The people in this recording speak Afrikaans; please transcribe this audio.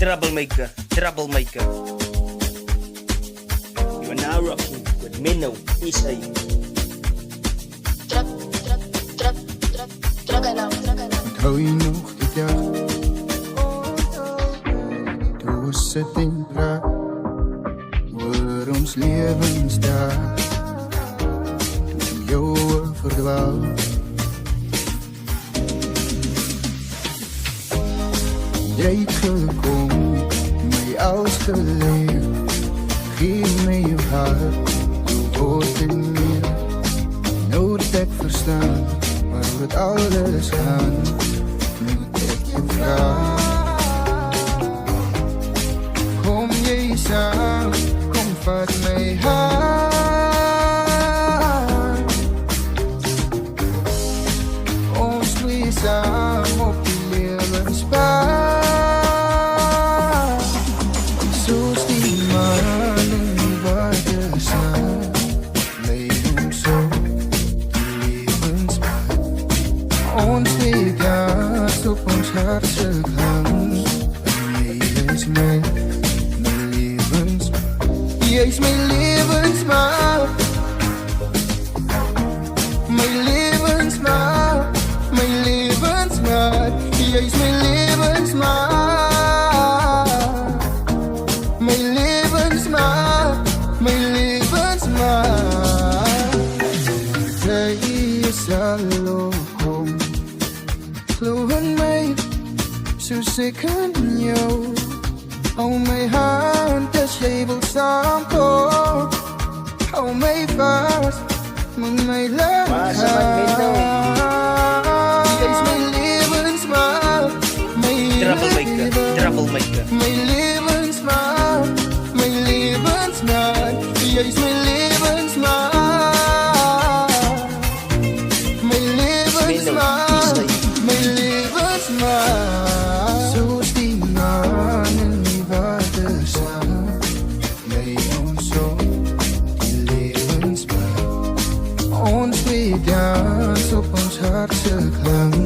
Troublemaker, troublemaker. You are now rocking with Minnow Isay. Hou je nog die dag toe ons sit en praat oor ons lewensdag, toe jou oor verdwaal. Jy het gekom, my alles geleer, geef my jou hart, jou woord en meer. Nou dat ek verstaan waar het alles gaan, moet ek jou vraag. Kom jy saam, kom vat my hand. Ons twee saam op die lewenspad, soos die maan in die watersaan, lei ons so die lewenspad. Ons twee dans op ons hartse klang, jy is my levensmaat. Jy is my levensmaat, my levensmaat, my levensmaat. Jy is my levensmaat, my levensmaat, my levensmaat. Jy is alom kom, glo in my, soos ek in jou. Hou my hand as jy wil saamkom, hou my vast, moet my laat gaan. Jy is my levensmaat, my Troublemaker, troublemaker. my levensmaat, my levensmaat. Jy is my levensmaat, my levensmaat, my levensmaat. Soos die maan in die watersaan, lei ons so die lewenspad. Ons twee dans op ons hartse klang,